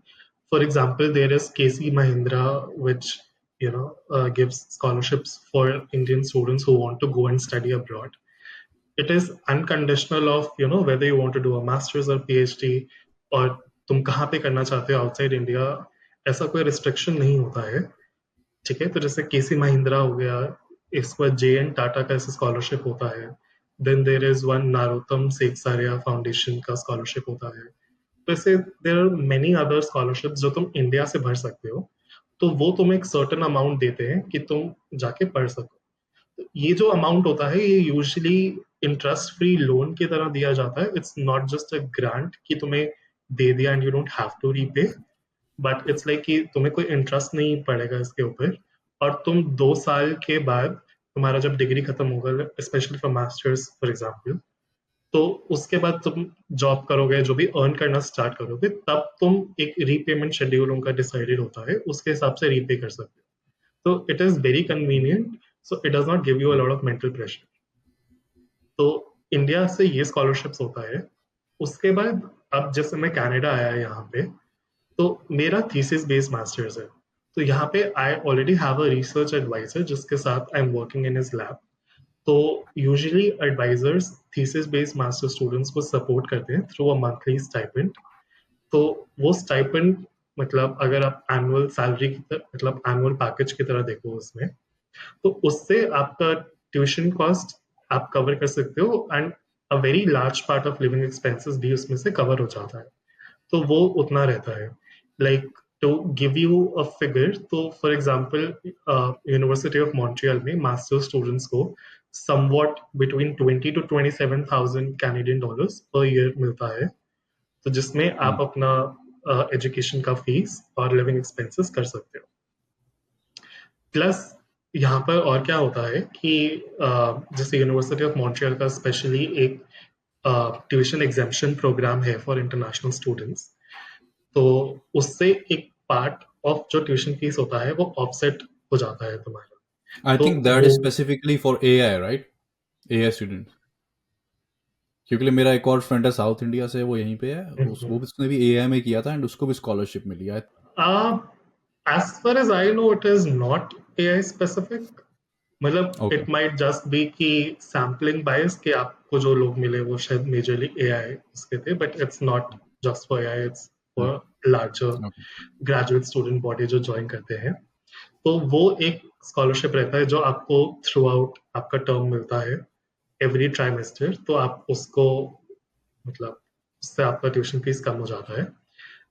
Speaker 2: For example there is K C Mahindra which gives scholarships for Indian students who want to go and study abroad. It is unconditional of whether you want to do a master's or PhD और तुम कहाँ पे करना चाहते हो outside India, ऐसा कोई restriction नहीं होता है। ठीक है, तो जैसे केसी महिंद्रा हो गया, इसके बाद JN टाटा का ऐसा स्कॉलरशिप होता है। Then there is one Narottam Sekhsaria foundation का स्कॉलरशिप होता है। तो ऐसे there are many other scholarship जो तुम इंडिया से भर सकते हो, तो वो तुम्हें एक सर्टन अमाउंट देते हैं कि तुम जाके पढ़ सको। ये जो अमाउंट होता है ये यूजुअली इंटरेस्ट फ्री लोन की तरह दिया जाता है। It's not just a grant कि तुम्हें दे दिया and you don't have to repay, but it's like कि तुम्हें कोई इंटरेस्ट नहीं पड़ेगा इसके ऊपर। और तुम 2 साल के बाद तुम्हारा जब डिग्री खत्म होगा, specially for masters for example, तो उसके बाद तुम जॉब करोगे, जो भी अर्न करना स्टार्ट करोगे, तब तुम एक रीपेमेंट शेड्यूल उनका डिसाइडेड होता है, उसके हिसाब से रीपे कर सकते हो। तो it is very convenient, so it does not give you a lot of mental pressure. तो इंडिया से ये स्कॉलरशिप्स होता है। उसके बाद अब जैसे मैं कनाडा आया यहाँ पे, तो मेरा थीसिस बेस्ड मास्टर्स है। तो यहाँ पे I already have a research advisor जिसके साथ I am working in his lab. तो usually advisors thesis based master students को सपोर्ट करते हैं थ्रू अ मंथली स्टाइपेंड। तो वो स्टाइपेंड मतलब अगर आप एनुअल सैलरी की मतलब एनुअल पैकेज की तरह देखो उसमें, तो उससे आपका ट्यूशन कॉस्ट आप कवर कर सकते हो and a very large part of living expenses भी उसमें से कवर हो जाता है। तो वो उतना रहता है। Like to give you a figure, तो for example university of Montreal में मास्टर स्टूडेंट्स को somewhat between 20 to 27,000 Canadian dollars per year मिलता है, तो जिसमें आप अपना एजुकेशन का फीस और लिविंग एक्सपेंसेस कर सकते हो। प्लस यहाँ पर और क्या होता है कि जैसे यूनिवर्सिटी ऑफ मॉन्ट्रियल का स्पेशली एक ट्यूशन एग्जाम्पशन प्रोग्राम है फॉर इंटरनेशनल स्टूडेंट्स। तो उससे एक पार्ट ऑफ जो ट्यूशन फीस होता है वो ऑफसेट हो जाता है तुम्हारा।
Speaker 1: आई
Speaker 2: तो
Speaker 1: थिंक दैट
Speaker 2: वो
Speaker 1: is specifically for AI, right? AI student, क्योंकि मेरा एक और फ्रेंड है साउथ इंडिया से, वो यहीं पे है, वो भी उसने भी AI में किया था एंड उसको भी स्कॉलरशिप मिली है।
Speaker 2: As far as I know it is not AI specific. मतलब
Speaker 1: okay.
Speaker 2: It might just be कि सैम्पलिंग बायस के आपको जो लोग मिले वो शायद मेजरली AI उसके थे, but it's not just for AI, it's for larger
Speaker 1: okay.
Speaker 2: Graduate student body जो ज्वाइन करते हैं। तो वो एक स्कॉलरशिप रहता है जो आपको थ्रू आउट आपका टर्म मिलता है एवरी ट्राइमेस्टर। तो आप उसको मतलब उससे आपका ट्यूशन फीस कम हो जाता है।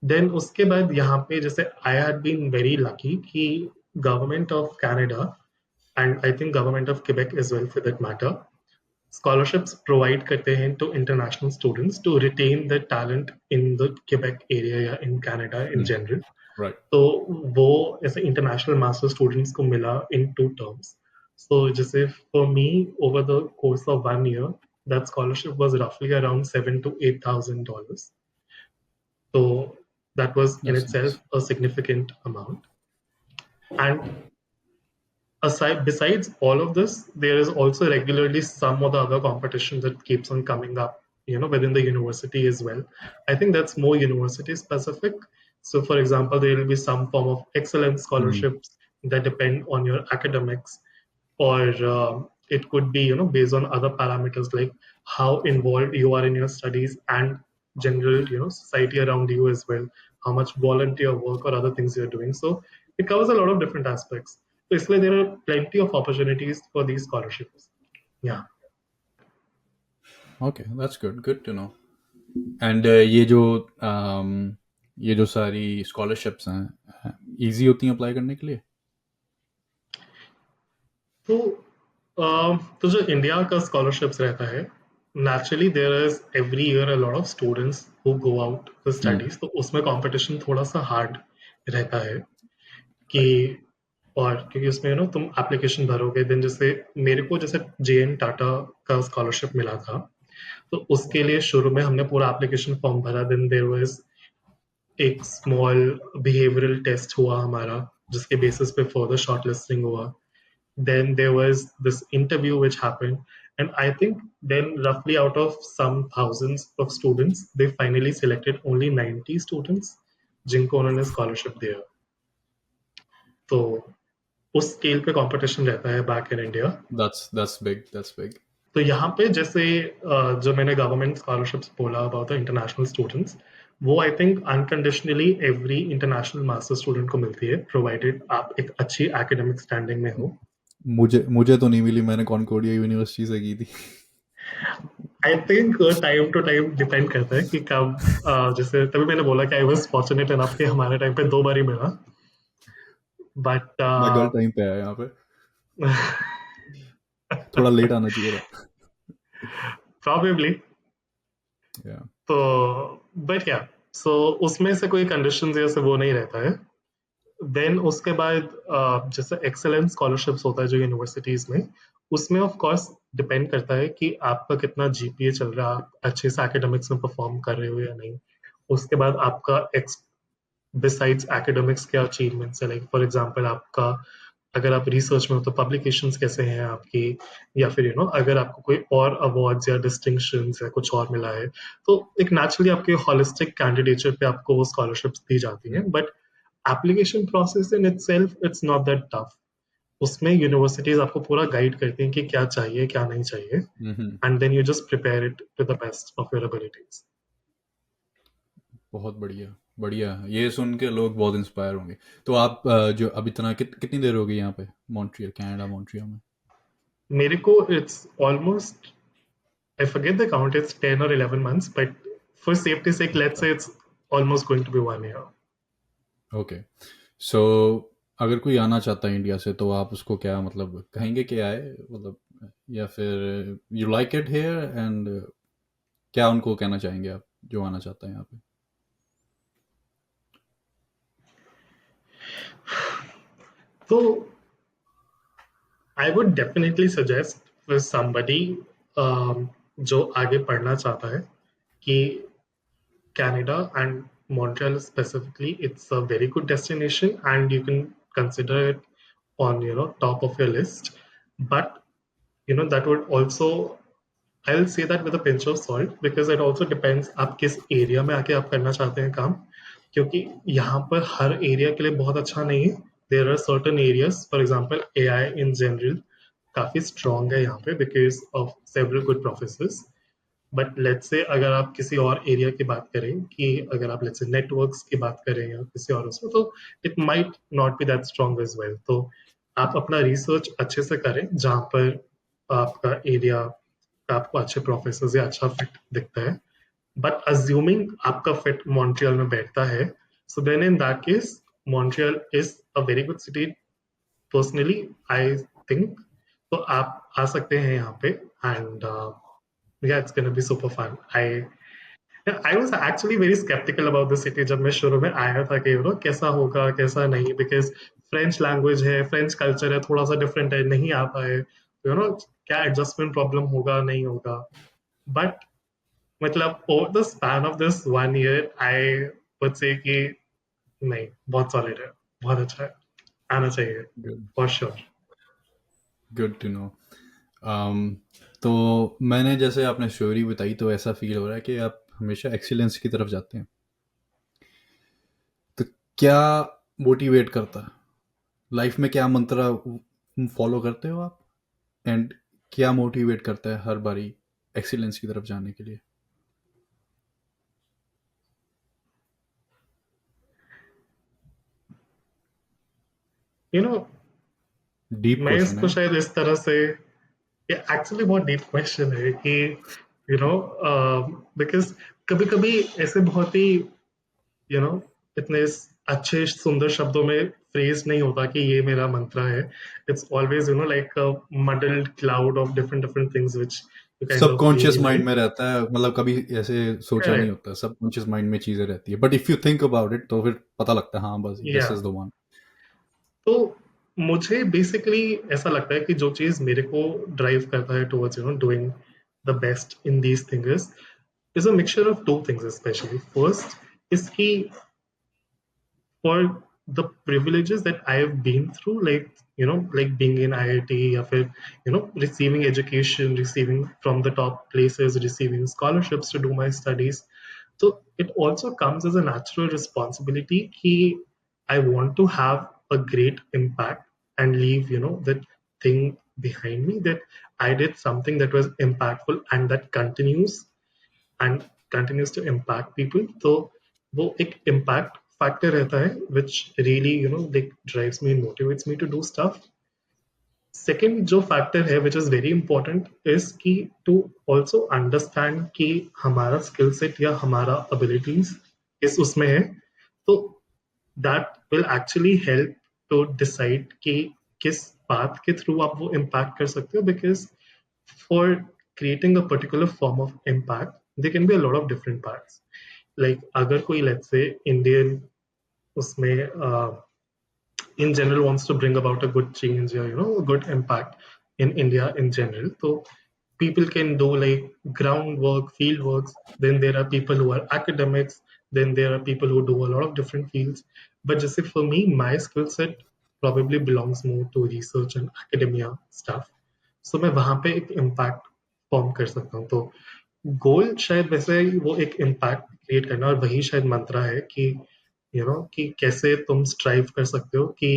Speaker 2: देन उसके बाद यहाँ पे जैसे I had been very lucky कि government of Canada and I think government of Quebec as well for that matter scholarships provide करते हैं to international students to retain the talent in the Quebec area या in Canada in general.
Speaker 1: Right.
Speaker 2: तो वो ऐसे international master students को मिला इन 2 terms। सो जैसे for me over the course of 1 year that scholarship was roughly around 7 to 8 thousand dollars। So that was in
Speaker 1: That's
Speaker 2: itself
Speaker 1: nice.
Speaker 2: a significant amount. And aside besides all of this, there is also regularly some of the other competition that keeps on coming up, within the university as well. I think that's more university specific. So for example, there will be some form of excellence
Speaker 1: Hmm.
Speaker 2: scholarships that depend on your academics, or it could be based on other parameters like how involved you are in your studies and general society around you as well, how much volunteer work or other things you're doing. So it covers a lot of different aspects. So इसलिए there are plenty of opportunities for these scholarships. Yeah.
Speaker 1: Okay, that's good, good to know. And ये जो सारी scholarships हैं, easy होती हैं apply करने के लिए?
Speaker 2: तो तो जो इंडिया का स्कॉलरशिप्स रहता है, naturally there is every year a lot of students who go out for
Speaker 1: hmm.
Speaker 2: Studies, तो उसमें कंपटीशन थोड़ा सा हार्ड रहता है कि,
Speaker 1: राइट।
Speaker 2: और क्योंकि उसमें तुम एप्लीकेशन भरोगे, देन जैसे मेरे को जैसे जेएन टाटा का स्कॉलरशिप मिला था, तो उसके लिए शुरू में हमने पूरा एप्लीकेशन फॉर्म भरा, देन देयर वाज एक स्मॉल बिहेवियरल टेस्ट हुआ हमारा, जिसके बेसिस पे फर्दर शॉर्टलिस्टिंग हुआ, then there was this interview which happened, and I think then roughly out of some thousands of students they finally selected only 90 students जिनको उन्होंने scholarship दिया। तो उस स्केल पे कंपटीशन रहता है back in India.
Speaker 1: That's big, that's big.
Speaker 2: तो यहाँ पे जैसे जो मैंने गवर्नमेंट स्कॉलरशिप्स बोला अबाउट द इंटरनेशनल स्टूडेंट्स, वो I think unconditionally every international master student को मिलती है, प्रोवाइडेड आप एक अच्छी एकेडमिक स्टैंडिंग में हो।
Speaker 1: मुझे मुझे तो नहीं मिली, मैंने कॉन्कोर्डिया यूनिवर्सिटी से की थी।
Speaker 2: I think time to time depend करता है कि कब, जैसे तभी मैंने बोला कि आई वाज फॉर्चुनेट इनफ कि हमारे टाइम पे 2 बार ही मिला, बट
Speaker 1: मैं गलत टाइम पे आया यहाँ पे, थोड़ा लेट आना चाहिए था।
Speaker 2: प्रॉबेबली।
Speaker 1: या।
Speaker 2: तो बट क्या, सो उसमें से कोई कंडीशन जैसे वो नहीं रहता है। देन उसके बाद जैसे एक्सेलेंस स्कॉलरशिप्स होता है जो यूनिवर्सिटीज में, उसमें ऑफ कोर्स डिपेंड करता है कि आपका कितना जीपीए चल रहा है, आप अच्छे से एकेडमिक्स में परफॉर्म कर रहे हो या नहीं। उसके बाद आपका बिसाइड्स एकेडमिक्स क्या अचीवमेंट्स है, लाइक फॉर एग्जांपल आपका, अगर आप रिसर्च में हो तो पब्लिकेशंस कैसे हैं आपकी, या फिर अगर आपको कोई और अवार्ड्स या डिस्टिंक्शंस या कुछ और मिला है, तो एक नेचुरली आपके होलिस्टिक कैंडिडेचर पे आपको वो स्कॉलरशिप्स दी जाती हैं। But application process in itself it's not that tough. उसमें यूनिवर्सिटीज आपको पूरा गाइड करती हैं कि क्या चाहिए क्या नहीं चाहिए,
Speaker 1: hmm.
Speaker 2: And then you just prepare it to the best of your abilities.
Speaker 1: बहुत बढ़िया, बढ़िया। ये सुन के लोग बहुत इंस्पायर होंगे। तो आप जो अभी इतना कितनी देर हो गई यहाँ पे, मॉन्ट्रियल, कनाडा, मॉन्ट्रियल में?
Speaker 2: मेरे को it's almost, I forget the count, it's 10 or 11 months, but for safety's sake, let's
Speaker 1: अच्छा।
Speaker 2: say it's almost going to be 1 year.
Speaker 1: Okay. सो अगर कोई आना चाहता है इंडिया से, तो आप उसको क्या मतलब कहेंगे कि आए, मतलब, या फिर you like it here, and क्या उनको कहना चाहेंगे आप जो आना चाहता है यहाँ पे?
Speaker 2: So I would definitely suggest for somebody जो आगे पढ़ना चाहता है कि Canada and Montreal specifically, it's a very good destination and you can consider it on top of your list. But that would also, I'll say that with a pinch of salt because it also depends आप किस area में आके आप करना चाहते हैं काम, क्योंकि यहाँ पर हर एरिया के लिए बहुत अच्छा नहीं है। There are certain areas, for example AI in general काफी स्ट्रॉन्ग है यहाँ पे because of several good professors. But let's say अगर आप किसी और एरिया की बात करें, कि अगर आप लेट्स से नेटवर्क्स की बात करें या किसी और उसमें, तो it might not be that strong as well. तो आप अपना रिसर्च अच्छे से करें जहाँ पर आपका एरिया, आपको अच्छे प्रोफेसर या अच्छा फिट दिखता है। बट अज्यूमिंग आपका फिट मॉन्ट्रियल में बैठता है, so then in that case Montreal is a very good city personally, I think. तो आप आ सकते हैं यहाँ पे, and yeah, it's gonna be super fun. I was actually very skeptical about the city जब मैं शुरू में आया था कि कैसा होगा कैसा नहीं, because फ्रेंच लैंग्वेज है, फ्रेंच कल्चर है, थोड़ा सा डिफरेंट है, नहीं आता है, क्या एडजस्टमेंट प्रॉब्लम होगा नहीं होगा। बट मतलब over the span of this 1 year I would say कि नहीं, बहुत सॉलिड है, बहुत अच्छा है, आना चाहिए
Speaker 1: good,
Speaker 2: for sure.
Speaker 1: Good to know. तो मैंने जैसे आपने स्टोरी बताई, तो ऐसा फील हो रहा है कि आप हमेशा एक्सीलेंस की तरफ जाते हैं। तो क्या मोटिवेट करता है लाइफ में, क्या मंत्र फॉलो करते हो आप, एंड क्या मोटिवेट करता है हर बारी एक्सीलेंस की तरफ जाने के लिए?
Speaker 2: यू नो
Speaker 1: डीप
Speaker 2: मैं
Speaker 1: क्वेश्चन
Speaker 2: इसको
Speaker 1: है।
Speaker 2: शायद इस तरह से, ये एक्चुअली बहुत डीप क्वेश्चन है कि यू नो बिकॉज कभी कभी ऐसे बहुत ही यू नो इतने अच्छे सुंदर शब्दों में फ्रेज नहीं होता कि ये मेरा मंत्रा है. It's always, like a muddled cloud of different different things which you kind of
Speaker 1: subconscious
Speaker 2: really
Speaker 1: mind
Speaker 2: like.
Speaker 1: में रहता है, मतलब कभी ऐसे सोचा नहीं
Speaker 2: Correct.
Speaker 1: होता, सबकॉन्शियस माइंड में चीजें रहती है, but if you think about it तो फिर पता लगता है हाँ बस this
Speaker 2: Yeah.
Speaker 1: Is the one.
Speaker 2: तो मुझे बेसिकली ऐसा लगता है कि जो चीज मेरे को ड्राइव करता है towards doing the best in these things is a mixture of two things, especially. First is key for the privileges that I have been through, like, like being in IIT, or receiving education, receiving from the top places, receiving scholarships to do my studies. So it also comes as a natural responsibility that I want to have a great impact and leave, that thing behind me, that I did something that was impactful and that continues to impact people. तो वो एक impact factor रहता है which really like drives me and motivates me to do stuff. Second जो factor है which is very important is कि to also understand कि हमारा skill set या हमारा abilities इस उसमें है. तो that will actually help to decide कि किस path के through आप वो impact कर सकते हो, because for creating a particular form of impact there can be a lot of different parts. Like अगर कोई let's say Indian उसमें in general wants to bring about a good change or a good impact in India in general, so people can do like groundwork, field works. Then there are people who are academics. Then there are people who do a lot of different fields. But just say for me, my skill set probably belongs more to research and academia stuff. So मैं वहाँ पे एक impact form कर सकता हूँ. तो गोल शायद वैसे ही वो एक इम्पैक्ट क्रिएट करना, और वही शायद मंत्रा है कि कि कैसे तुम स्ट्राइव कर सकते हो कि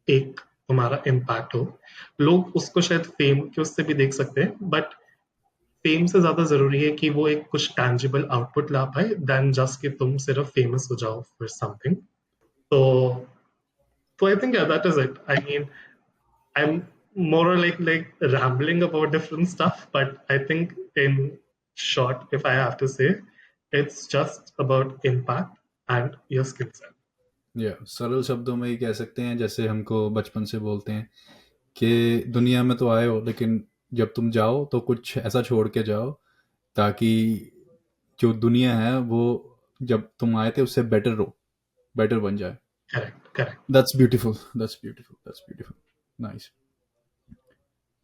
Speaker 2: एक तुम्हारा इम्पैक्ट हो. लोग उसको शायद फेम के उससे भी देख सकते हैं, बट फेम से ज्यादा जरूरी है कि वो एक कुछ टैंजिबल आउटपुट ला पाए देन जस्ट कि तुम सिर्फ फेमस हो जाओ फॉर समथिंग. तो I think that is it. I mean, I'm more or like rambling about different stuff, but I think in short, if I have to say, it's just about impact and your skill set.
Speaker 1: या सरल शब्दों में ही कह सकते हैं, जैसे हमको बचपन से बोलते हैं कि दुनिया में तो आए हो लेकिन जब तुम जाओ तो कुछ ऐसा छोड़ के जाओ ताकि जो दुनिया है वो जब तुम आए थे उससे बेटर बन जाए.
Speaker 2: Correct, correct.
Speaker 1: That's beautiful, that's beautiful, that's beautiful. Nice,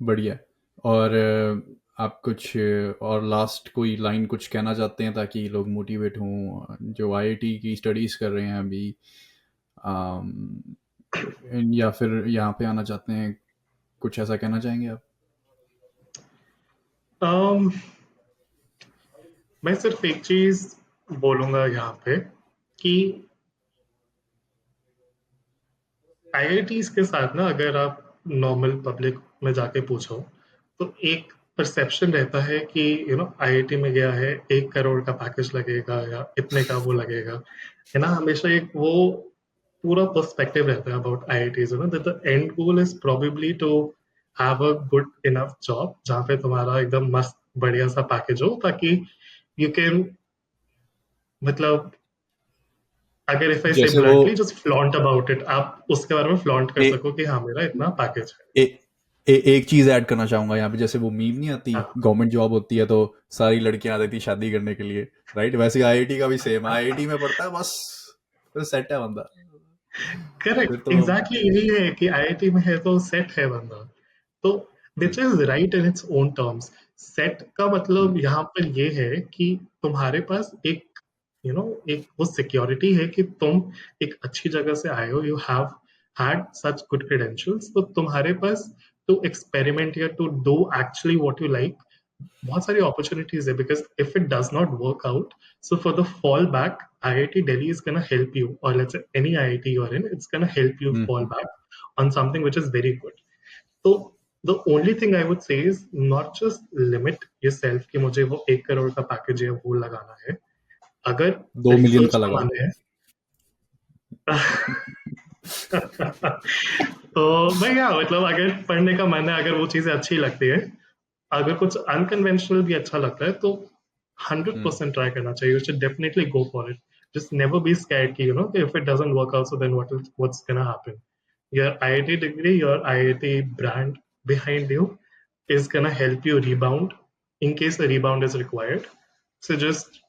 Speaker 1: बढ़िया. और आप कुछ और लास्ट कोई लाइन कुछ कहना चाहते हैं ताकि लोग मोटिवेट हों जो आईआईटी की स्टडीज़ कर रहे हैं अभी, या फिर यहाँ पे आना चाहते हैं, कुछ ऐसा कहना चाहेंगे आप?
Speaker 2: Um, मैं सिर्फ एक चीज बोलूंगा यहाँ पे कि आईआईटीज के साथ ना, अगर आप नॉर्मल पब्लिक में जाके पूछो तो एक परसेप्शन रहता है कि आईआईटी में गया है 1 करोड़ का पैकेज लगेगा या इतने का वो लगेगा, है ना. हमेशा एक वो पूरा पर्सपेक्टिव रहता है about IITs, that the end goal is probably to have a good enough job जहाँ पे तुम्हारा एकदम मस्त बढ़िया सा पैकेज हो, ताकि यू कैन, मतलब, अगर इफ आई से
Speaker 1: जैसे वो
Speaker 2: bluntly just flaunt about it, आप उसके बारे में फ्लॉन्ट कर
Speaker 1: ए,
Speaker 2: सको कि हाँ मेरा इतना पैकेज है.
Speaker 1: ए, एक चीज ऐड करना चाहूंगा यहाँ पे, जैसे वो मीम नहीं आती,
Speaker 2: हाँ,
Speaker 1: गवर्नमेंट जॉब होती है तो सारी लड़कियां आ जाती शादी करने के लिए, राइट? वैसे आईआईटी का भी सेम, आईआईटी में पढ़ता है बस, फिर सेट है बंदा, फिर
Speaker 2: करेक्ट,
Speaker 1: तो.
Speaker 2: एग्जैक्टली यही है कि आईआईटी में है तो सेट है बंदा. तो which is right in its own terms. Set का मतलब यहाँ पर ये है कि तुम्हारे पास एक एक वो सिक्योरिटी है कि तुम एक अच्छी जगह से आए हो, you have had such good credentials, तो तुम्हारे पास टू एक्सपेरिमेंट या to do actually what you like बहुत सारी अपॉर्चुनिटीज है. Because if it does not work out, so for the fallback, IIT Delhi is going to help you, or let's say any IIT you're in, it's going to help you fall
Speaker 1: hmm.
Speaker 2: back on something which is very good. So the only thing I would say is not just limit yourself कि मुझे वो 1 करोड़ का package है वो लगाना है. अगर
Speaker 1: 2 million
Speaker 2: research
Speaker 1: का लगा लो.
Speaker 2: कमाना है तो भैया, मतलब अगर पढ़ने का मन है, अगर वो चीजें अच्छी लगती है, अगर कुछ अनकन्वेंशनल भी अच्छा लगता है, तो हंड्रेड
Speaker 1: हम्म.
Speaker 2: परसेंट ट्राई करना चाहिए. You should definitely go for it. just never be scared ki, if it doesn't work out, so then what's gonna happen? Your IIT degree, your IIT brand behind you is gonna help you rebound in case a rebound is required. So just,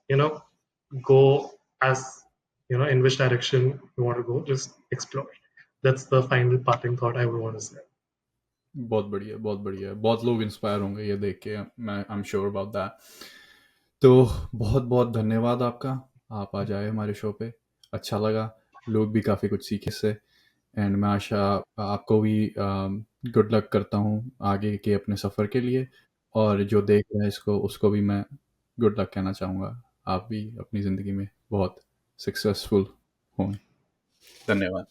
Speaker 2: go as, in which direction you want to go, just explore. That's the final parting thought I would want to say.
Speaker 1: बहुत बढ़िया, बहुत बढ़िया। बहुत लोग inspire होंगे ये देख के, मैं I am sure about that. तो बहुत बहुत धन्यवाद आपका, आप आ जाए हमारे शो पे, अच्छा लगा, लोग भी काफ़ी कुछ सीखे इससे। एंड मैं आशा आपको भी गुड लक करता हूँ आगे के अपने सफ़र के लिए, और जो देख रहा है इसको उसको भी मैं गुड लक कहना चाहूँगा। आप भी अपनी ज़िंदगी में बहुत सक्सेसफुल हों। धन्यवाद।